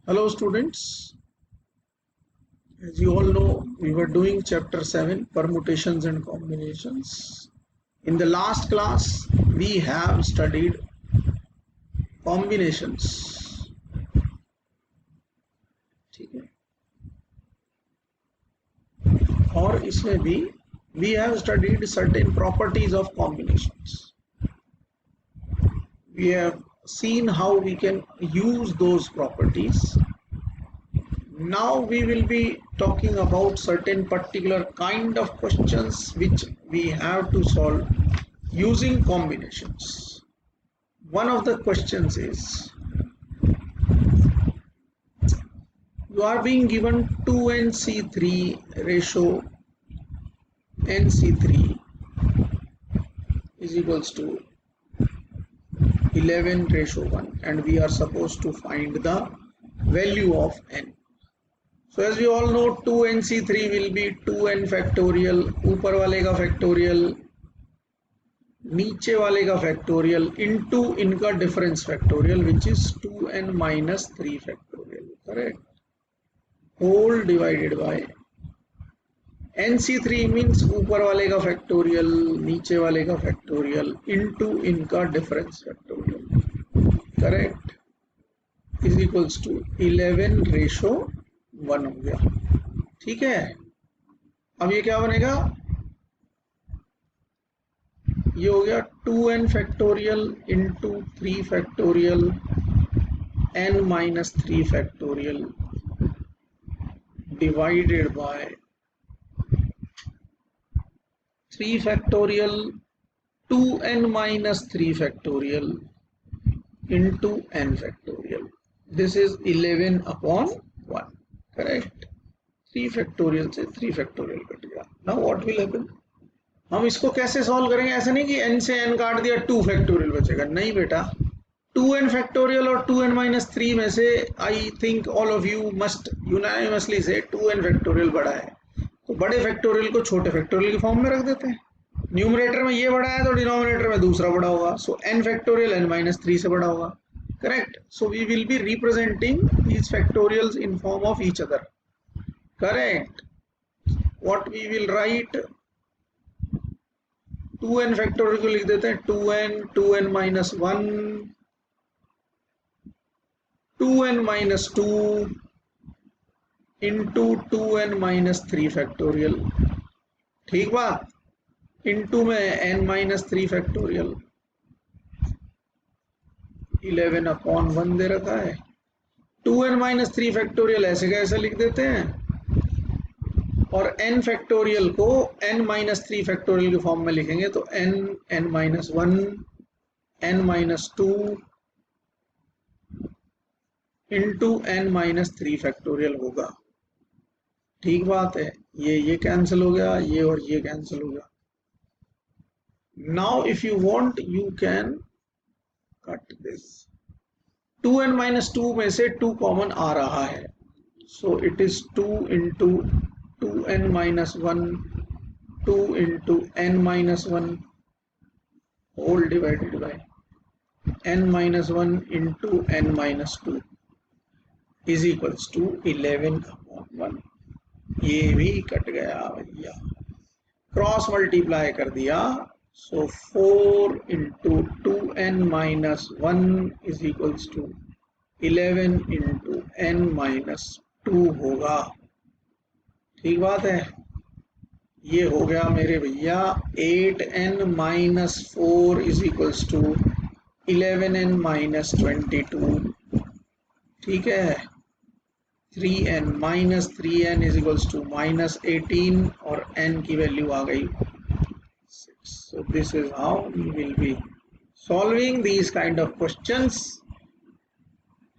Hello students, as you all know, we were doing chapter 7 permutations and combinations. In the last class, we have studied combinations. ठीक है, और इसमें भी we have studied certain properties of combinations. We have seen how we can use those properties. Now we will be talking about certain particular kind of questions which we have to solve using combinations. One of the questions is, you are being given 2nC3 ratio nC3 is equals to 11 ratio 1 and we are supposed to find the value of n. So as we all know, 2nC3 will be 2n factorial, ऊपर वाले का factorial, नीचे वाले का factorial into इनका difference factorial which is 2n minus 3 factorial, correct? Whole divided by nC3 means ऊपर वाले का factorial, नीचे वाले का factorial into इनका difference factorial, correct? Is equals to 11 ratio 1 हो गया, ठीक है। अब ये क्या बनेगा, ये हो गया 2n factorial into 3 factorial n minus 3 factorial divided by 3 factorial 2n minus 3 factorial into n factorial. This is 11 upon 1, correct. 3 factorial से 3 फैक्टोरियल कट गया। नाउ व्हाट विल हैपन, हम इसको कैसे सॉल्व करेंगे? ऐसा नहीं कि n से n काट दिया 2 फैक्टोरियल बचेगा, नहीं बेटा। 2n फैक्टोरियल और 2n माइनस 3 में से I think all of you must unanimously से 2n फैक्टोरियल बड़ा है, तो बड़े फैक्टोरियल को छोटे फैक्टोरियल की फॉर्म में रख देते हैं। न्यूमरेटर में ये बड़ा है तो डिनोमिनेटर में दूसरा बड़ा होगा, so n factorial n minus 3 से बड़ा होगा, correct. So we will be representing these factorials in form of each other, correct. What we will write, 2n factorial को लिख देते हैं 2n minus 1, 2n minus 2 into 2n minus 3 factorial, ठीक बात। Into में n माइनस 3 फैक्टोरियल, 11 अपॉन 1 दे रखा है। 2n माइनस 3 फैक्टोरियल ऐसे कैसे लिख देते हैं, और n फैक्टोरियल को n माइनस 3 फैक्टोरियल के फॉर्म में लिखेंगे तो n minus 1 n minus 2 into n minus 3 factorial होगा, ठीक बात है। ये कैंसिल हो गया, ये और ये कैंसिल हो गया। Now if you want you can cut this. 2n minus 2 में से 2 कॉमन आ रहा है, so it is 2 into 2n minus 1 2 into n minus 1 whole divided by n minus 1 into n minus 2 is equals to 11 upon 1। ये भी cut गया भैया, cross multiply कर दिया, so 4 into 2n minus 1 is equals to 11 into n minus 2 होगा, ठीक बात है। ये हो गया मेरे भैया 8n minus 4 is equals to 11n minus 22, ठीक है। 3n minus 3n is equals to minus 18 और n की वैल्यू आ गई 6। So this is how we will be solving these kind of questions.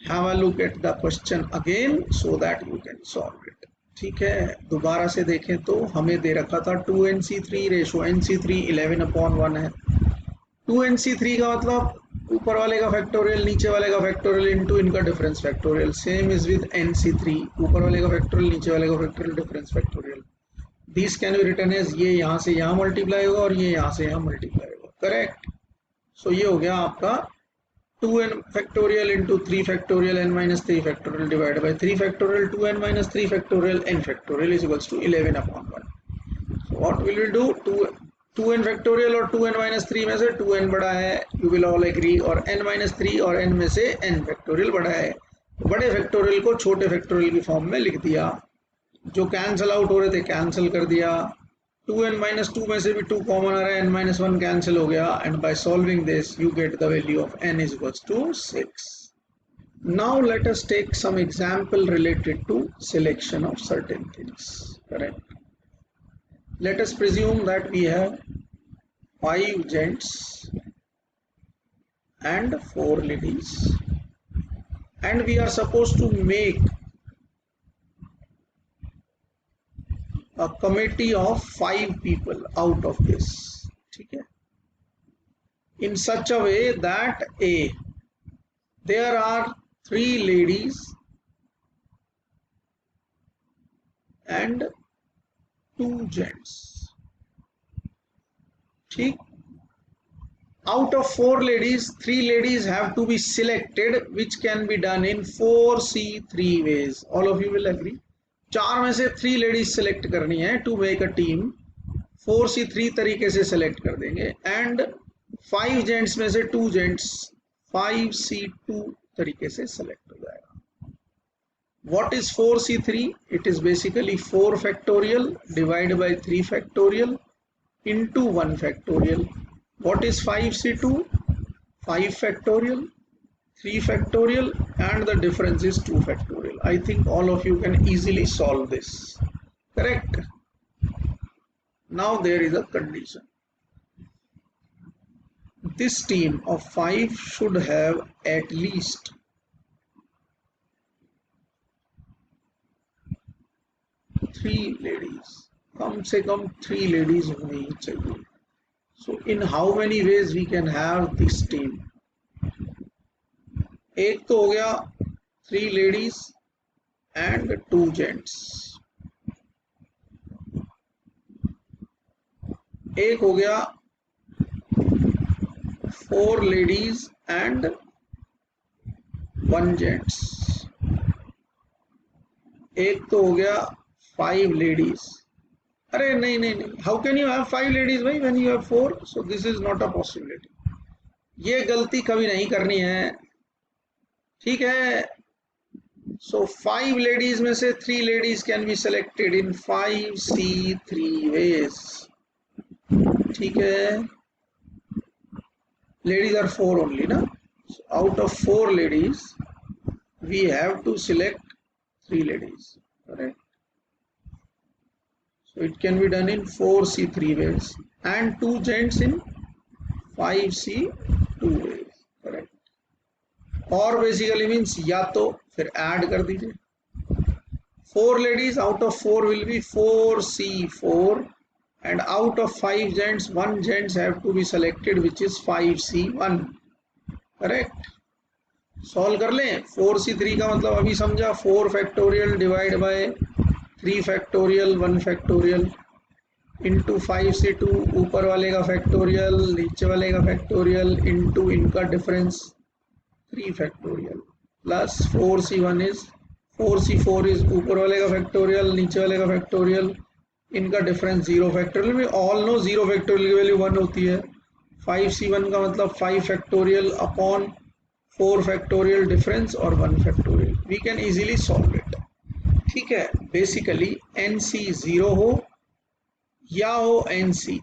Have a look at the question again so that you can solve it. ठीक है, दोबारा से देखें तो हमें दे रखा था 2nC3 रेशो nC3 11 अपॉन 1 है। 2nC3 का मतलब ऊपर वाले का फैक्टोरियल नीचे वाले का फैक्टोरियल इंटू इनका difference factorial. Same is with nC3, ऊपर वाले का फैक्टोरियल नीचे वाले का factorial difference factorial. This can be written as, ये यहाँ से यहाँ मल्टीप्लाई होगा और ये यहाँ से यहाँ मल्टीप्लाई होगा, करेक्ट। सो ये हो गया आपका 2n factorial into 3 factorial n minus 3 factorial divided by 3 factorial 2n minus 3 factorial n factorial is equals to 11 upon 1. So what will we do? 2n factorial और 2n minus 3 में से 2n बड़ा है, you will all agree, और n minus 3 और n में से n factorial बड़ा है. बड़े फैक्टोरियल को छोटे फैक्टोरियल की फॉर्म में लिख दिया, जो कैंसिल आउट हो रहे थे कैंसिल कर दिया. 2n minus 2 में से भी 2 कॉमन आ रहा है, n minus 1 कैंसिल हो गया, and by solving this you get the value of n is equals to 6. Now let us take some example related to selection of certain things. Correct. Let us presume that we have 5 gents and 4 ladies, and we are supposed to make a committee of 5 people out of this. ठीक है, in such a way that there are 3 ladies and 2 gents. ठीक, out of 4 ladies, 3 ladies have to be selected, which can be done in 4C3 ways. All of you will agree. 4 में से 3 ladies select करनी है to make a team. 4C3 तरीके से select कर देंगे, and 5 gents में से 2 जेंट्स 5C2 तरीके से सेलेक्ट हो जाएगा. What is 4C3? It is basically 4 factorial divide by 3 factorial into 1 factorial. What is 5C2? 5 factorial, 3 factorial, and the difference is 2 factorial. I think all of you can easily solve this. Correct? Now there is a condition. This team of 5 should have at least 3 ladies. कम से कम 3 ladies होनी चाहिए. So in how many ways we can have this team? एक तो हो गया 3 ladies and 2 gents, एक हो गया 4 लेडीज एंड 1 जेंट्स, एक तो हो गया 5 लेडीज. अरे नहीं नहीं नहीं, how can you have 5 ladies भाई when you have 4? So this is not a possibility. ये गलती कभी नहीं करनी है. ठीक है, सो 5 लेडीज में से 3 ladies can be selected in 5C3 ways. ठीक है, लेडीज आर 4 ओनली ना. Out of 4 ladies we have to select 3 ladies. Correct. So it can be done in 4C3 ways and 2 gents in 5C2 ways. Correct. और basically means या तो फिर add कर दीजिए. 4 ladies out of 4 will be 4C4, and out of 5 gents 1 gents have to be selected which is 5C1. Correct. Solve कर लें. 4C3 का मतलब अभी समझा, 4 factorial divide by 3 factorial 1 factorial into 5C2, ऊपर वाले का फैक्टोरियल नीचे वाले का फैक्टोरियल इंटू इनका difference 3 factorial plus 4C1 is 4C4 is ऊपर वाले का फैक्टोरियल नीचे वाले का फैक्टोरियल, इनका डिफरेंस 0 फैक्टोरियल. में ऑल नो 0 फैक्टोरियल की वैल्यू 1 होती है. 5C1 का मतलब 5 फैक्टोरियल अपॉन 4 फैक्टोरियल डिफरेंस और 1 factorial. We can easily solve it. ठीक है, बेसिकली NC 0 हो या हो NCn,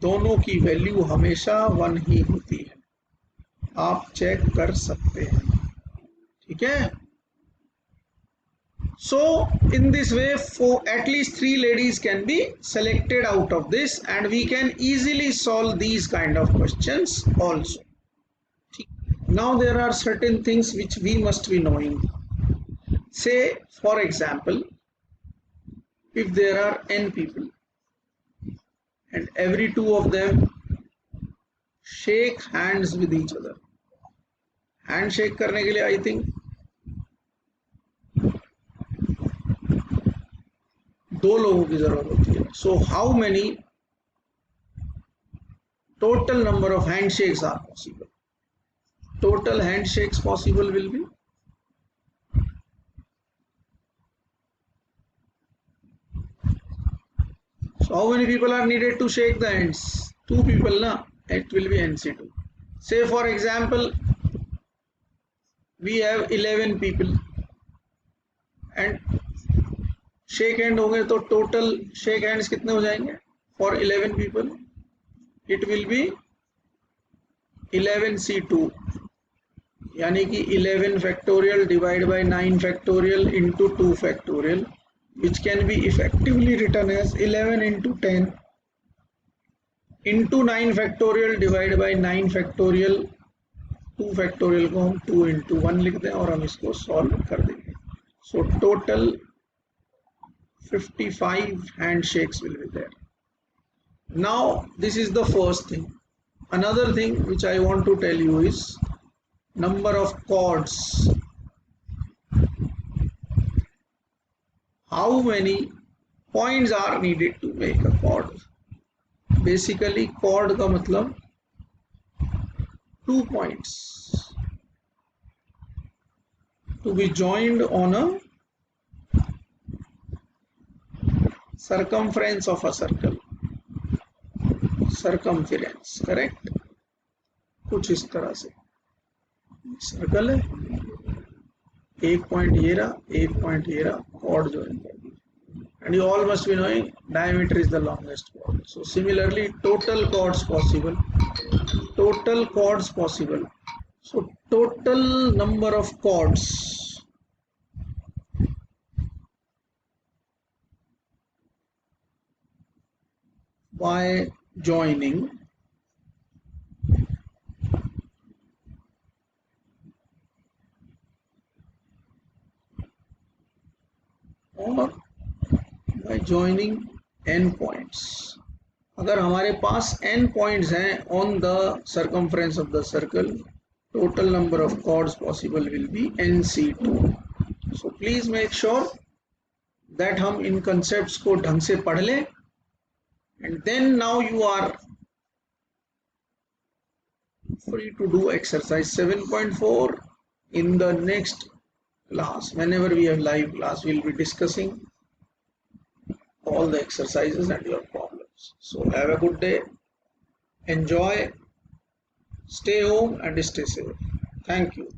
दोनों की वैल्यू हमेशा 1 ही होती है. आप चेक कर सकते हैं. ठीक है. So in this way, for at least 3 ladies can be selected out of this, and we can easily solve these kind of questions also. Now there are certain things which we must be knowing. Say for example, if there are n people and every 2 of them shake hands with each other. Hand shake करने के लिए I think 2 लोगों की जरूरत होती है. So how many total number of handshakes are possible? total handshakes possible will be so how many people are needed to shake the hands? Two people, na? It will be NC2. Say for example, we have 11 people and shake hand होंगे तो total shake hands कितने हो जाएंगे? For 11 people, it will be 11C2. यानी कि 11 factorial divided by 9 factorial into 2 factorial, which can be effectively written as 11 into 10 into 9 factorial divided by 9 factorial 2 factorial को हम 2 into 1 लिख दें और हम इसको सॉल्व कर देंगे. So total 55 handshakes will be there. Now this is the first thing. Another thing which I want to tell you is number of chords. How many points are needed to make a chord? Basically chord का मतलब 2 points to be joined on a circumference of a circle. Circumference, correct? कुछ इस तरह से circle है, एक point ये रहा, एक पॉइंट ये रहा, chord join कर दी. And you all must be knowing diameter is the longest chord. So similarly total chords possible. Total chords possible. So total number of chords by joining or by joining n points. अगर हमारे पास n points हैं on the circumference of the circle, total number of chords possible will be NC2. So please make sure that हम इन concepts को ढंग से पढ़ लें, and then now you are free to do exercise 7.4 in the next class. Whenever we have live class, we will be discussing all the exercises and your problems. So have a good day, enjoy, stay home and stay safe. Thank you.